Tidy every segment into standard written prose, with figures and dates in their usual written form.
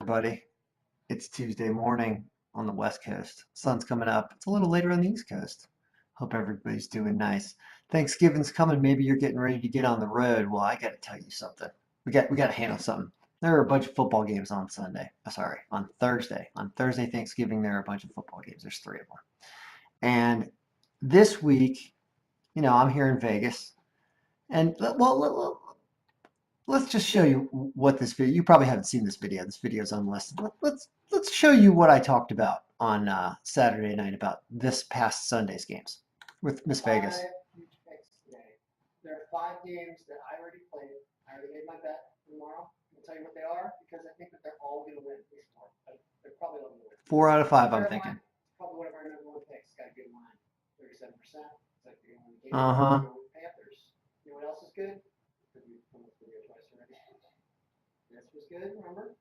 Everybody. It's Tuesday morning on the West Coast. Sun's coming up. It's a little later on the East Coast. Hope everybody's doing nice. Thanksgiving's coming. Maybe you're getting ready to get on the road. Well, I got to tell you something. We got to handle something. There are a bunch of football games on Sunday. Sorry, on Thursday. On Thursday Thanksgiving, there are a bunch of football games. There's three of them. And this week, I'm here in Vegas, and let's just show you what this video. You probably haven't seen this video. This video is unlisted. Let's show you what I talked about on Saturday night about this past Sunday's games with Miss Vegas. Five huge picks today. There are 5 games that I already played. I already made my bet tomorrow. I'll tell you what they are because I think that they're all going to win at least one. They're probably all going to win. 4 out of 5, I'm thinking. Probably one of our #1 picks. Got a good line. 37%. It's like the only game. Uh-huh. Panthers. You know what else is good? Because we've done this video twice already. This was good, remember?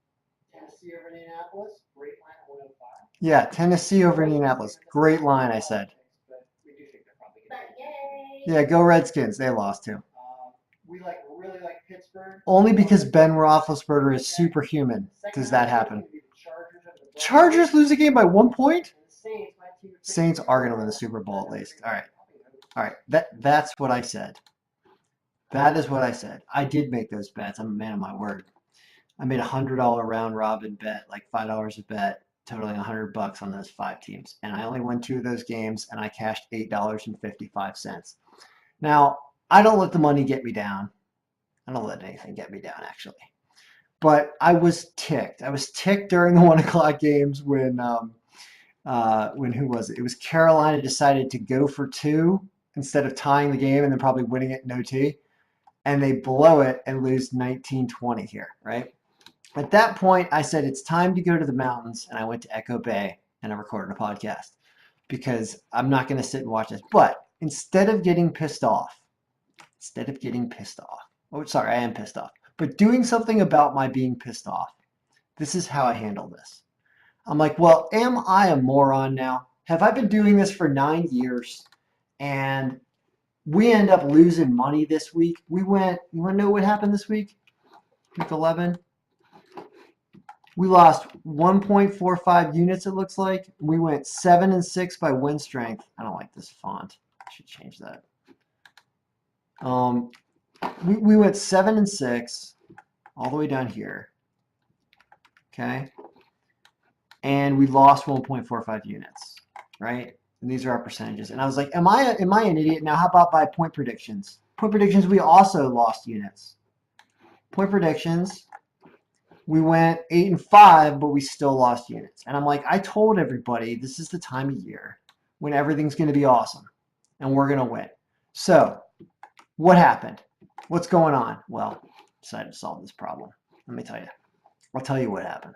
Tennessee over Indianapolis. Great line at 105. Yeah, Tennessee over Indianapolis. Great line, I said. But we do think they're probably going to win. Yeah, go Redskins. They lost too. We really like Pittsburgh. Only because Ben Roethlisberger is superhuman does that happen. Chargers lose a game by 1 point? Saints are going to win the Super Bowl at least. All right. That's what I said. That is what I said. I did make those bets. I'm a man of my word. I made $100 round robin bet, like $5 a bet, totaling $100 on those 5 teams. And I only won 2 of those games, and I cashed $8.55. Now, I don't let the money get me down. I don't let anything get me down, actually. But I was ticked. I was ticked during the 1 o'clock games when who was it? It was Carolina decided to go for 2 instead of tying the game and then probably winning it in OT. And they blow it and lose 19-20 here, right? At that point, I said, it's time to go to the mountains. And I went to Echo Bay and I recorded a podcast because I'm not going to sit and watch this. But instead of getting pissed off, oh, sorry, I am pissed off, but doing something about my being pissed off, this is how I handle this. I'm like, well, am I a moron now? Have I been doing this for 9 years and we end up losing money this week? You want to know what happened this week? Week 11? We lost 1.45 units, it looks like. We went 7-6 by win strength. I don't like this font. I should change that. We went 7-6 all the way down here. Okay. And we lost 1.45 units, right? And these are our percentages. And I was like, am I an idiot? Now, how about by point predictions? Point predictions, we also lost units. Point predictions, we went 8-5, but we still lost units. And I'm like, I told everybody this is the time of year when everything's going to be awesome and we're going to win. So what happened? What's going on? Well, decided to solve this problem. Let me tell you. I'll tell you what happened.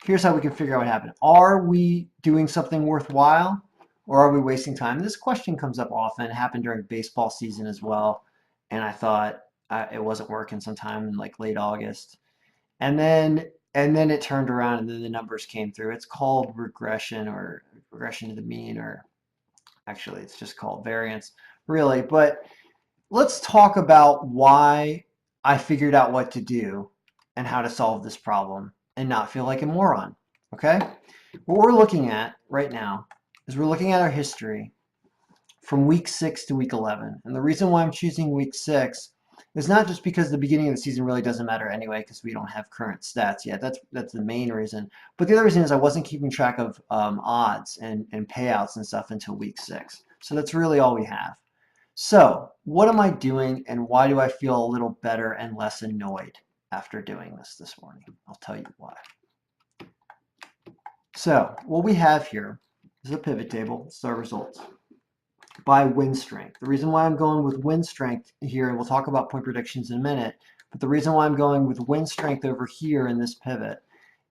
Here's how we can figure out what happened. Are we doing something worthwhile or are we wasting time? This question comes up often. It happened during baseball season as well. And I thought it wasn't working sometime in like late August. And then it turned around and then the numbers came through. It's called regression or regression to the mean, or actually it's just called variance, really. But let's talk about why I figured out what to do and how to solve this problem and not feel like a moron, okay? What we're looking at right now is we're looking at our history from week 6 to week 11. And the reason why I'm choosing week 6 is not just because the beginning of the season really doesn't matter anyway because we don't have current stats yet. That's the main reason. But the other reason is I wasn't keeping track of odds and payouts and stuff until week 6. So that's really all we have. So what am I doing and why do I feel a little better and less annoyed after doing this morning? I'll tell you why. So what we have here is a pivot table. It's our results by win strength. The reason why I'm going with win strength here, and we'll talk about point predictions in a minute, but the reason why I'm going with win strength over here in this pivot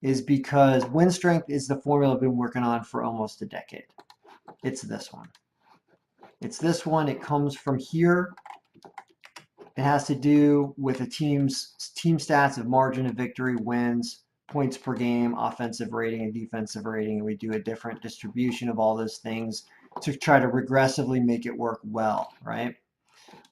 is because win strength is the formula I've been working on for almost a decade. It's this one. It's this one. It comes from here. It has to do with a team's team stats of margin of victory, wins, points per game, offensive rating, and defensive rating. And we do a different distribution of all those things to try to regressively make it work well, right?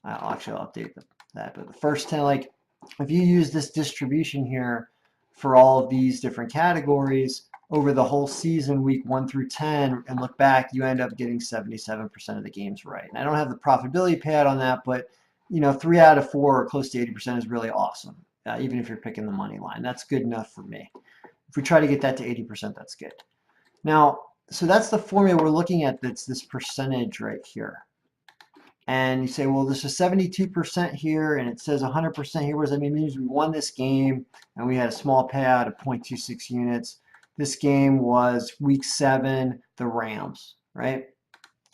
I'll update that. But the first 10, like if you use this distribution here for all of these different categories over the whole season, week 1 through 10, and look back, you end up getting 77% of the games right. And I don't have the profitability payout on that, but 3 out of 4 or close to 80% is really awesome. Even if you're picking the money line, that's good enough for me. If we try to get that to 80%, that's good. Now, so that's the formula we're looking at. That's this percentage right here. And you say, well, there's a 72% here, and it says 100% here. What does that mean? It means we won this game, and we had a small payout of 0.26 units. This game was week 7, the Rams, right?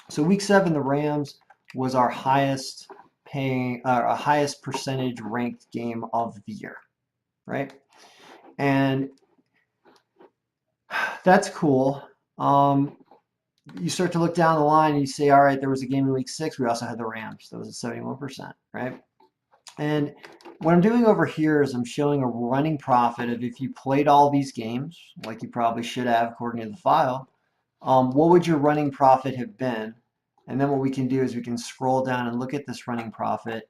So week 7, the Rams was our highest highest percentage ranked game of the year, right? And that's cool. You start to look down the line and you say, all right, there was a game in week 6. We also had the Rams. That was at 71%, right? And what I'm doing over here is I'm showing a running profit of if you played all these games, like you probably should have according to the file, what would your running profit have been? And then what we can do is we can scroll down and look at this running profit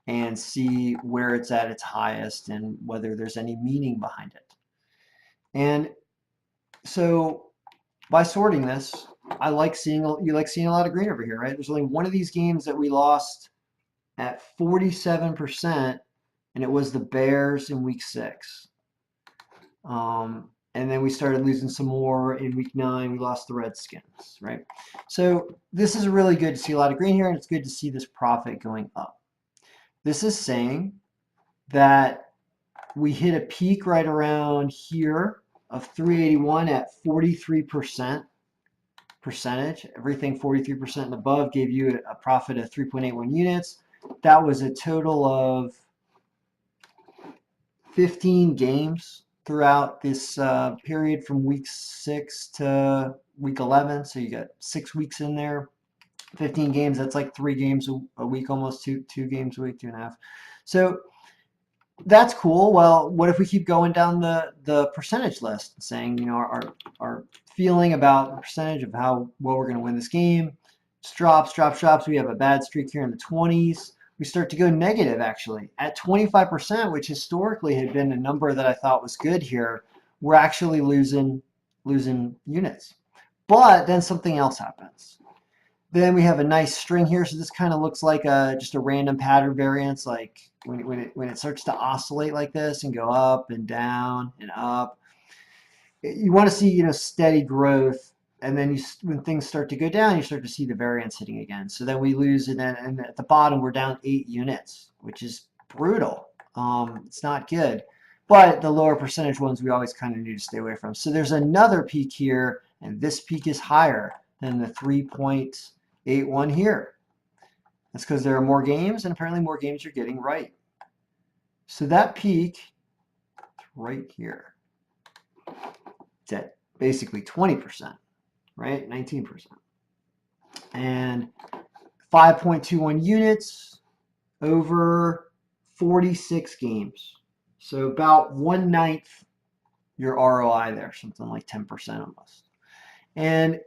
and see where it's at its highest and whether there's any meaning behind it. And so by sorting this, you like seeing a lot of green over here, right? There's only one of these games that we lost at 47%, and it was the Bears in week 6. And then we started losing some more in week 9. We lost the Redskins, right? So this is really good to see a lot of green here, and it's good to see this profit going up. This is saying that we hit a peak right around here of 381 at 43% percentage. Everything 43% and above gave you a profit of 3.81 units. That was a total of 15 games throughout this period from week 6 to week 11. So you got 6 weeks in there, 15 games. That's like 3 games a week, almost 2 games a week, 2.5. So that's cool. Well, what if we keep going down the percentage list and saying, our feeling about the percentage of how well we're going to win this game just drops. We have a bad streak here in the 20s. We start to go negative, actually. At 25%, which historically had been a number that I thought was good here, we're actually losing units. But then something else happens. Then we have a nice string here. So this kind of looks like just a random pattern variance, like when it starts to oscillate like this and go up and down and up. You want to see steady growth, and then when things start to go down, you start to see the variance hitting again. So then we lose, and at the bottom we're down 8 units, which is brutal. It's not good. But the lower percentage ones we always kind of need to stay away from. So there's another peak here, and this peak is higher than the 3.81 here. That's because there are more games, and apparently more games you're getting right. So that peak is right here. It's at basically 20%, right? 19%. And 5.21 units over 46 games. So about 1/9 your ROI there, something like 10% almost. And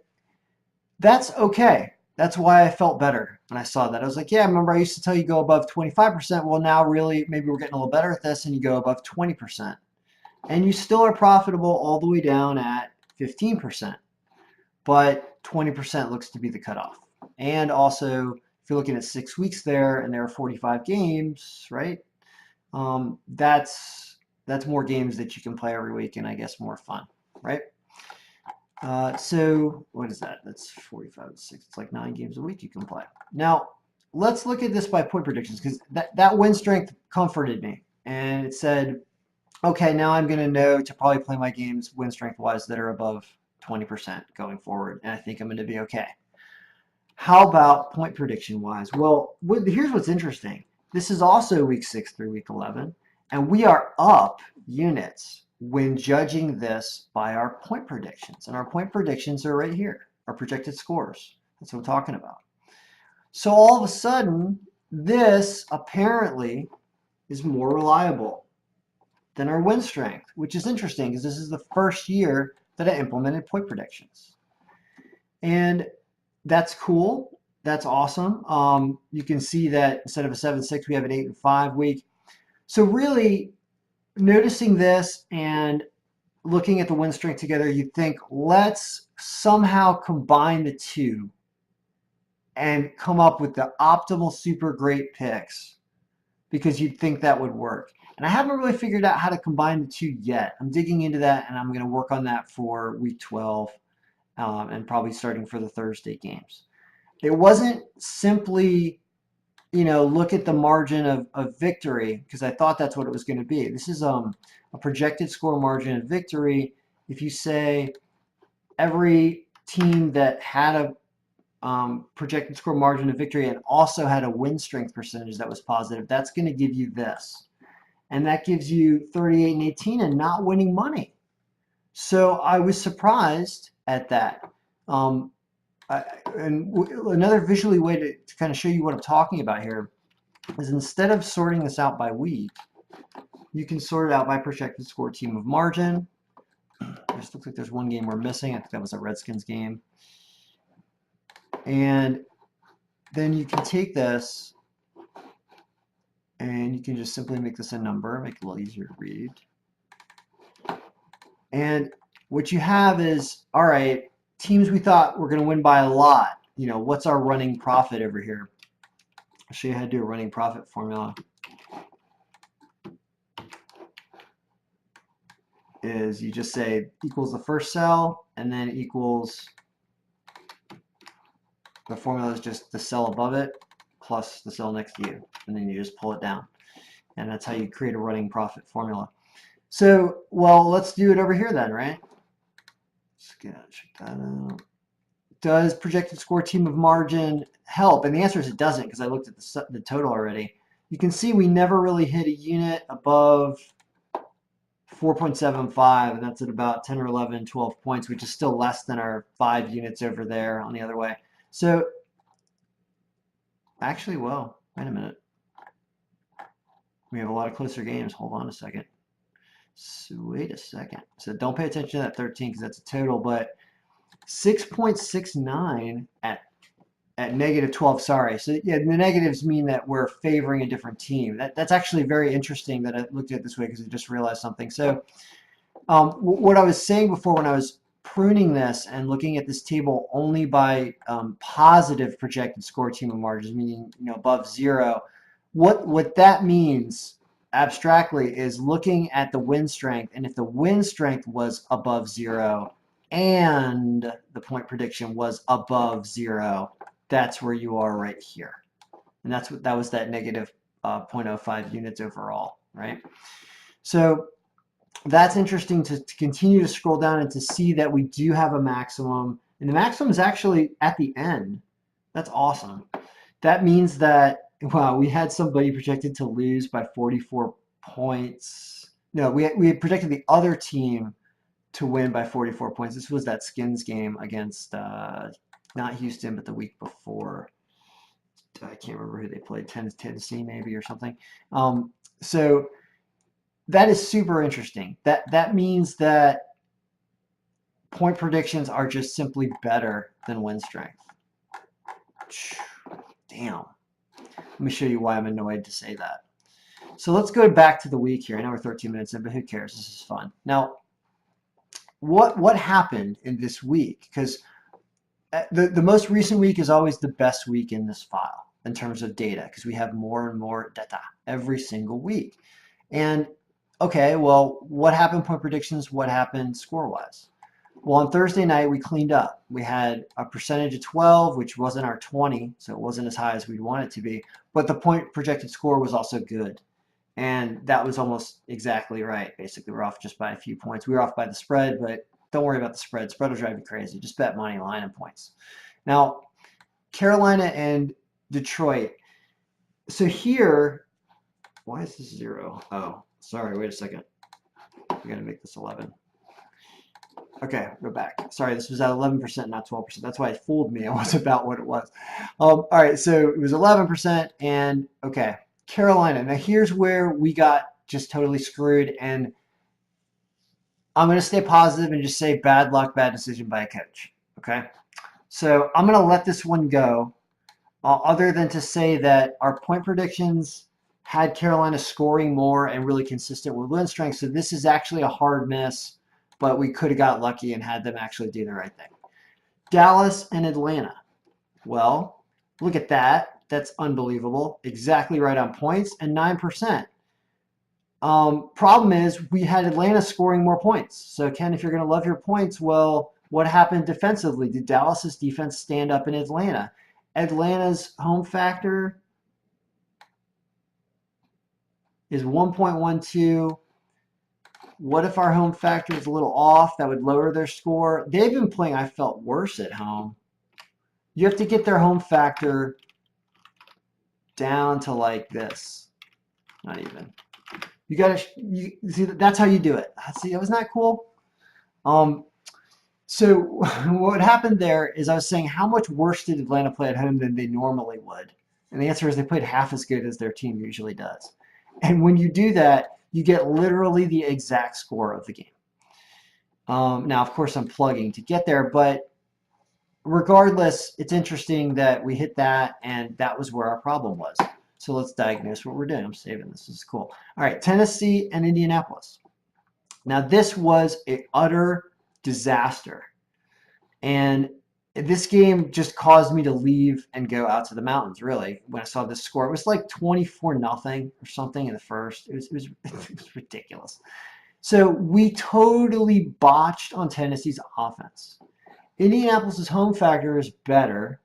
that's okay. That's why I felt better when I saw that. I was like, yeah, remember I used to tell you go above 25%. Well, now really, maybe we're getting a little better at this, and you go above 20%. And you still are profitable all the way down at 15%. But 20% looks to be the cutoff. And also, if you're looking at 6 weeks there, and there are 45 games, right? That's more games that you can play every week, and I guess more fun, right? So what is that? That's 45 to 6. It's like 9 games a week you can play. Now, let's look at this by point predictions, because that win strength comforted me. And it said, okay, now I'm going to know to probably play my games win strength-wise that are above 20% going forward, and I think I'm going to be okay. How about point prediction-wise? Well, here's what's interesting. This is also week 6 through week 11, and we are up units when judging this by our point predictions. And our point predictions are right here, our projected scores. That's what I'm talking about. So all of a sudden, this apparently is more reliable than our win strength, which is interesting because this is the first year that I implemented point predictions. And that's cool. That's awesome. You can see that instead of a 7-6, we have an 8-5 week. So really, noticing this and looking at the win strength together, you think, let's somehow combine the two and come up with the optimal super great picks because you'd think that would work. And I haven't really figured out how to combine the two yet. I'm digging into that, and I'm going to work on that for week 12 and probably starting for the Thursday games. It wasn't simply, look at the margin of victory because I thought that's what it was going to be. This is a projected score margin of victory. If you say every team that had a projected score margin of victory and also had a win strength percentage that was positive, that's going to give you this. And that gives you 38 and 18 and not winning money. So I was surprised at that. Another visually way to kind of show you what I'm talking about here is instead of sorting this out by week, you can sort it out by projected score team of margin. It looks like there's one game we're missing. I think that was a Redskins game. And then you can take this and you can just simply make this a number, make it a little easier to read. And what you have is, all right, teams we thought were going to win by a lot. What's our running profit over here? I'll show you how to do a running profit formula. Is you just say equals the first cell and then equals, the formula is just the cell above it plus the cell next to you. And then you just pull it down. And that's how you create a running profit formula. So, well, let's do it over here then, right? Let's check that out. Does projected score team of margin help? And the answer is it doesn't because I looked at the total already. You can see we never really hit a unit above 4.75, and that's at about 10 or 11, 12 points, which is still less than our 5 units over there on the other way. So, actually, well, wait a minute. We have a lot of closer games. Hold on a second. So wait a second. So don't pay attention to that 13 because that's a total, but 6.69 at negative 12. Sorry. So yeah, the negatives mean that we're favoring a different team. That's actually very interesting that I looked at it this way because I just realized something. So what I was saying before when I was pruning this and looking at this table only by positive projected score team of margins, meaning above 0, what that means abstractly is looking at the win strength, and if the win strength was above 0 and the point prediction was above 0, that's where you are right here. And that was that negative 0.05 units overall, right? So that's interesting to continue to scroll down and to see that we do have a maximum, and the maximum is actually at the end. That's awesome. That means that, wow, we had somebody projected to lose by 44 points. No, we had projected the other team to win by 44 points. This was that Skins game against not Houston, but the week before. I can't remember who they played, Tennessee maybe or something. So that is super interesting. That means that point predictions are just simply better than win strength. Damn. Let me show you why I'm annoyed to say that. So let's go back to the week here. I know we're 13 minutes in, but who cares? This is fun. Now, what happened in this week? Because the most recent week is always the best week in this file in terms of data because we have more and more data every single week. And okay, well, what happened point predictions? What happened score-wise? Well, on Thursday night, we cleaned up. We had a percentage of 12, which wasn't our 20, so it wasn't as high as we'd want it to be. But the point projected score was also good. And that was almost exactly right. Basically, we're off just by a few points. We were off by the spread, but don't worry about the spread. Spread will drive you crazy. Just bet money line and points. Now, Carolina and Detroit. So here, why is this 0? Oh, sorry, wait a second. We got to make this 11. Okay, go back. Sorry, this was at 11%, not 12%. That's why it fooled me. It was about what it was. All right, so it was 11%, and okay, Carolina. Now here's where we got just totally screwed, and I'm going to stay positive and just say bad luck, bad decision by a coach. Okay, so I'm going to let this one go, other than to say that our point predictions had Carolina scoring more and really consistent with win strength. So this is actually a hard miss, but we could have got lucky and had them actually do the right thing. Dallas and Atlanta. Well, look at that. That's unbelievable. Exactly right on points and 9%. Problem is we had Atlanta scoring more points. So Ken, if you're going to love your points, well, what happened defensively? Did Dallas's defense stand up in Atlanta? Atlanta's home factor is 1.12. What if our home factor is a little off? That would lower their score. They've been playing, I felt, worse at home. You have to get their home factor down to like this. Not even. You gotta see. That's how you do it. See, wasn't that cool? So what happened there is I was saying how much worse did Atlanta play at home than they normally would, and the answer is they played half as good as their team usually does. And when you do that, you get literally the exact score of the game. Now, of course, I'm plugging to get there, but regardless, it's interesting that we hit that, and that was where our problem was. So let's diagnose what we're doing. I'm saving this. This is cool. All right, Tennessee and Indianapolis. Now, this was an utter disaster. And this game just caused me to leave and go out to the mountains, really, when I saw this score. It was like 24-0 or something in the first. It was ridiculous. So we totally botched on Tennessee's offense. Indianapolis' home factor is better.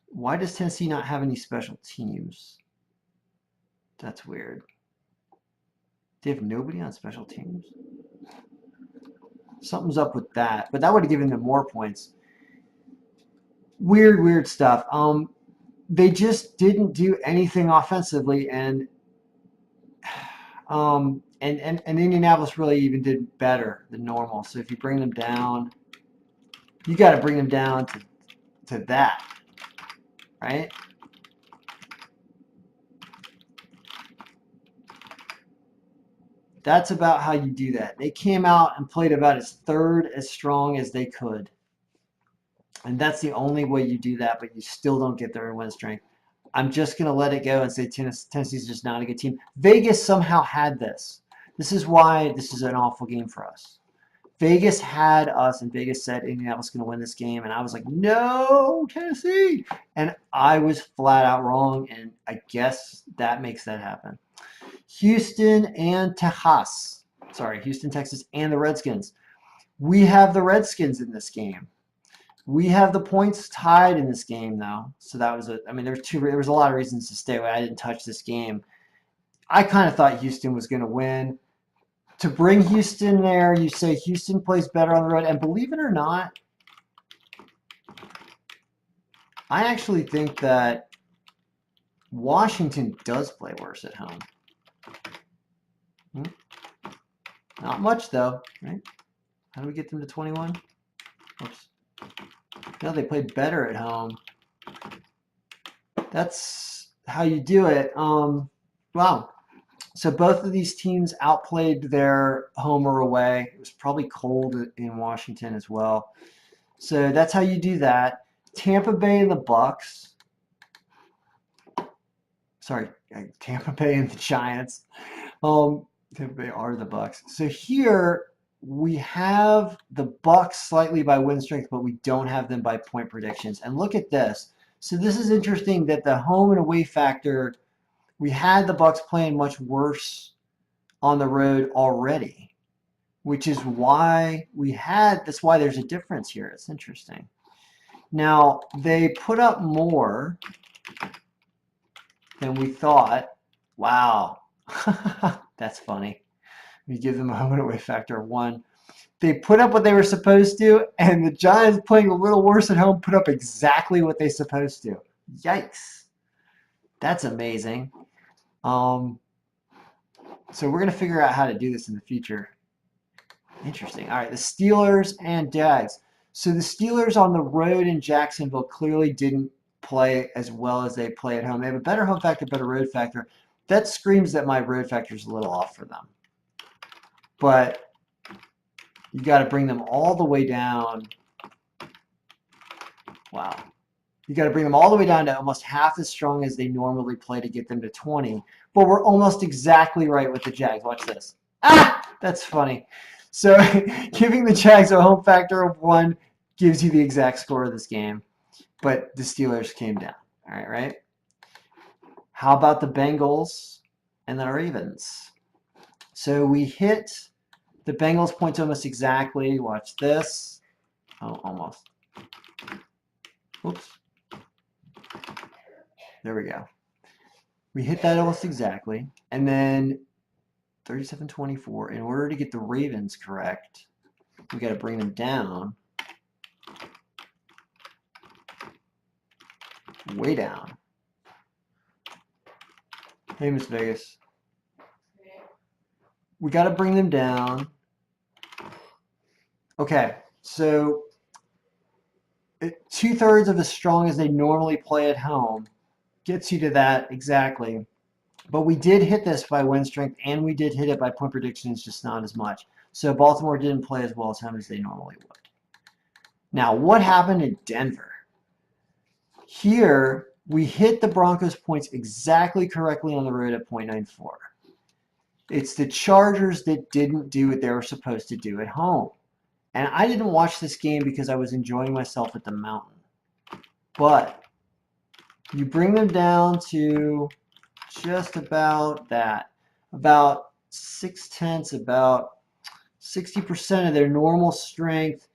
Why does Tennessee not have any special teams? That's weird. They have nobody on special teams? Something's up with that. But that would have given them more points. Weird stuff. They just didn't do anything offensively, and Indianapolis really even did better than normal. So if you bring them down, you got to bring them down to that, right? That's about how you do that. They came out and played about as third as strong as they could. And that's the only way you do that, but you still don't get their win strength. I'm just going to let it go and say Tennessee's just not a good team. Vegas somehow had this. This is why this is an awful game for us. Vegas had us, and Vegas said Indianapolis going to win this game, and I was like, no, Tennessee. And I was flat out wrong, and I guess that makes that happen. Houston and Texas. Sorry, Houston, Texas, and the Redskins. We have the Redskins in this game. We have the points tied in this game, though. So that was there was a lot of reasons to stay away. I didn't touch this game. I kind of thought Houston was going to win. To bring Houston there, you say Houston plays better on the road. And believe it or not, I actually think that Washington does play worse at home. Not much, though, right? How do we get them to 21? Oops. No, they played better at home. That's how you do it. Wow. So both of these teams outplayed their home or away. It was probably cold in Washington as well. So that's how you do that. Tampa Bay and the Bucks. Sorry, Tampa Bay and the Giants. Tampa Bay are the Bucks. So here we have the Bucks slightly by win strength, but we don't have them by point predictions. And look at this. So this is interesting that the home and away factor, we had the Bucks playing much worse on the road already, which is why that's why there's a difference here. It's interesting. Now, they put up more than we thought. Wow. That's funny. We give them a home and away factor of 1. They put up what they were supposed to, and the Giants playing a little worse at home put up exactly what they're supposed to. Yikes. That's amazing. So we're going to figure out how to do this in the future. Interesting. All right, the Steelers and Jags. So the Steelers on the road in Jacksonville clearly didn't play as well as they play at home. They have a better home factor, better road factor. That screams that my road factor is a little off for them. But you got to bring them all the way down. Wow. You got to bring them all the way down to almost half as strong as they normally play to get them to 20. But we're almost exactly right with the Jags. Watch this. Ah, that's funny. So giving the Jags a home factor of 1 gives you the exact score of this game. But the Steelers came down. All right, right? How about the Bengals and the Ravens? So we hit the Bengals points almost exactly. Watch this. Oh, almost. Oops. There we go. We hit that almost exactly. And then 37-24. In order to get the Ravens correct, we got to bring them down. Way down. Hey, Miss Vegas. We got to bring them down. Okay, so 2/3 of as strong as they normally play at home gets you to that exactly. But we did hit this by win strength, and we did hit it by point predictions, just not as much. So Baltimore didn't play as well as home as they normally would. Now, what happened in Denver? Here, we hit the Broncos points exactly correctly on the road at 0.94. It's the Chargers that didn't do what they were supposed to do at home. And I didn't watch this game because I was enjoying myself at the mountain. But you bring them down to just about that. About 6/10, about 60% of their normal strength.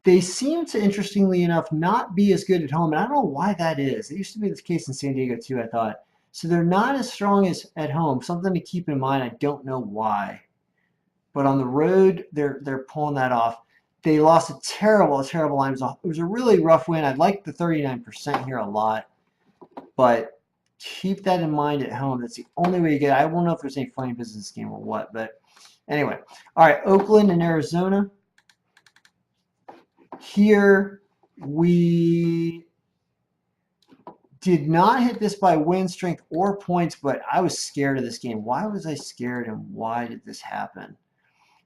They seem to, interestingly enough, not be as good at home. And I don't know why that is. It used to be the case in San Diego too, I thought. So they're not as strong as at home. Something to keep in mind. I don't know why. But on the road, they're pulling that off. They lost a terrible line. It was a really rough win. I'd like the 39% here a lot. But keep that in mind at home. That's the only way you get it. I won't know if there's any funny business game or what. But anyway. All right, Oakland and Arizona. Here, we did not hit this by win strength or points, but I was scared of this game. Why was I scared, and why did this happen?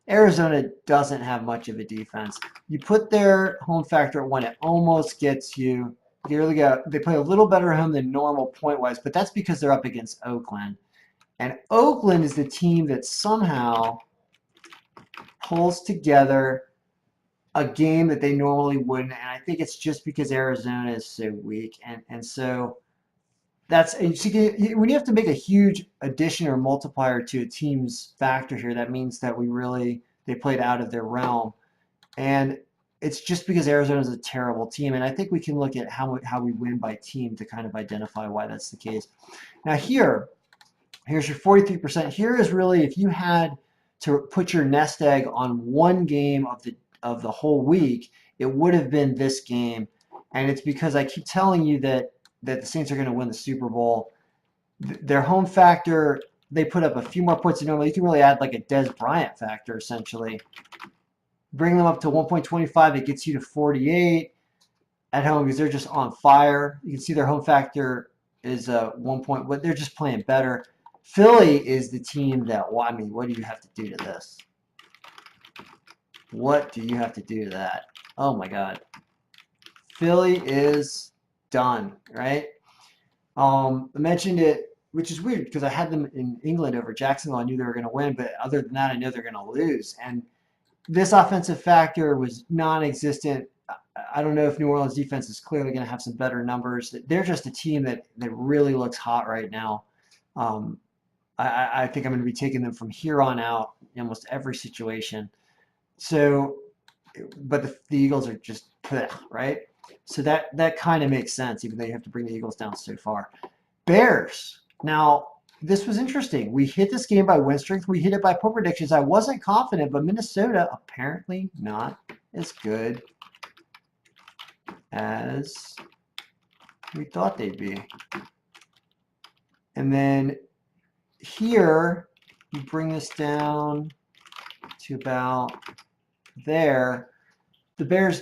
Arizona doesn't have much of a defense. You put their home factor at 1, it almost gets you. Here we go. They play a little better at home than normal point-wise, but that's because they're up against Oakland. And Oakland is the team that somehow pulls together a game that they normally wouldn't. And I think it's just because Arizona is so weak. And so that's when you have to make a huge addition or multiplier to a team's factor here, that means that they played out of their realm. And it's just because Arizona is a terrible team. And I think we can look at how we win by team to kind of identify why that's the case. Now here's your 43%. Here is really, if you had to put your nest egg on one game of the whole week, it would have been this game. And it's because I keep telling you that the Saints are going to win the Super Bowl. Their home factor, they put up a few more points than normal. You can really add like a Des Bryant factor, essentially. Bring them up to 1.25. It gets you to 48 at home because they're just on fire. You can see their home factor is 1 point, but they're just playing better. Philly is the team that, well, I mean, what do you have to do to this? What do you have to do to that? Oh, my God. Philly is done, right? I mentioned it, which is weird because I had them in England over Jacksonville. I knew they were going to win, but other than that, I know they're going to lose. And this offensive factor was non-existent. I don't know if New Orleans defense is clearly going to have some better numbers. They're just a team that really looks hot right now. I think I'm going to be taking them from here on out in almost every situation. So, but the Eagles are just, right? So that kind of makes sense, even though you have to bring the Eagles down so far. Bears. Now, this was interesting. We hit this game by win strength. We hit it by point predictions. I wasn't confident, but Minnesota apparently not as good as we thought they'd be. And then here, you bring this down to about there. The Bears,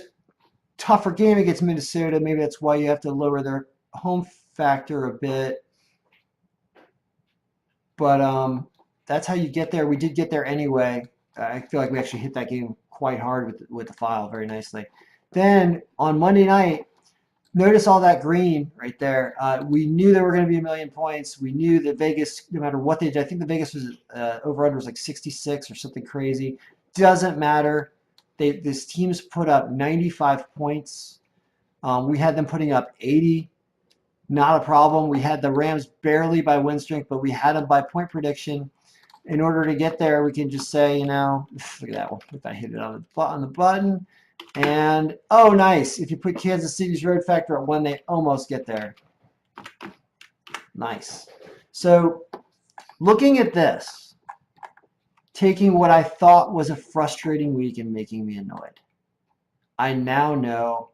tougher game against Minnesota. Maybe that's why you have to lower their home factor a bit. But that's how you get there. We did get there anyway. I feel like we actually hit that game quite hard with the file very nicely. Then on Monday night, notice all that green right there. We knew there were going to be 1,000,000 points. We knew that Vegas, no matter what they did, I think the Vegas was over under was like 66 or something crazy. Doesn't matter. This team's put up 95 points. We had them putting up 80. Not a problem. We had the Rams barely by win strength, but we had them by point prediction. In order to get there, we can just say, look at that one. If I hit it on the button. And, oh, nice. If you put Kansas City's road factor at 1, they almost get there. Nice. So, looking at this, taking what I thought was a frustrating week and making me annoyed, I now know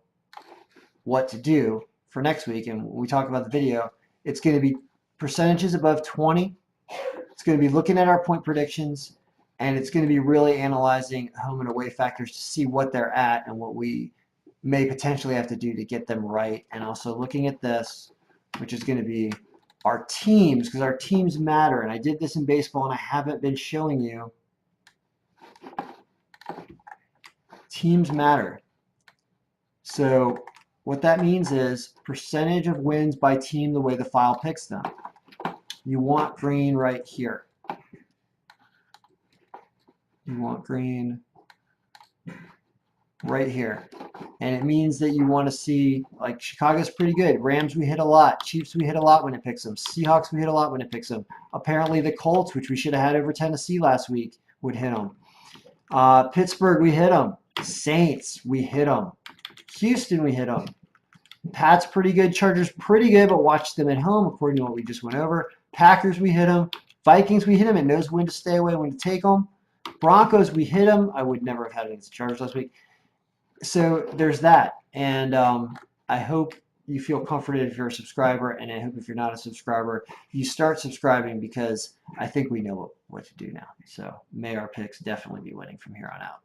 what to do for next week. And when we talk about the video, it's going to be percentages above 20. It's going to be looking at our point predictions, and it's going to be really analyzing home and away factors to see what they're at and what we may potentially have to do to get them right. And also looking at this, which is going to be our teams, because our teams matter. And I did this in baseball, and I haven't been showing you. Teams matter. So what that means is percentage of wins by team the way the file picks them. You want green right here. You want green right here. And it means that you want to see, like, Chicago's pretty good. Rams, we hit a lot. Chiefs, we hit a lot when it picks them. Seahawks, we hit a lot when it picks them. Apparently the Colts, which we should have had over Tennessee last week, would hit them. Pittsburgh, we hit them. Saints, we hit them. Houston, we hit them. Pats, pretty good. Chargers, pretty good, but watch them at home, according to what we just went over. Packers, we hit them. Vikings, we hit them. It knows when to stay away, when to take them. Broncos, we hit them. I would never have had it against the Chargers last week. So there's that. And I hope you feel comforted if you're a subscriber, and I hope if you're not a subscriber, you start subscribing, because I think we know what to do now. So may our picks definitely be winning from here on out.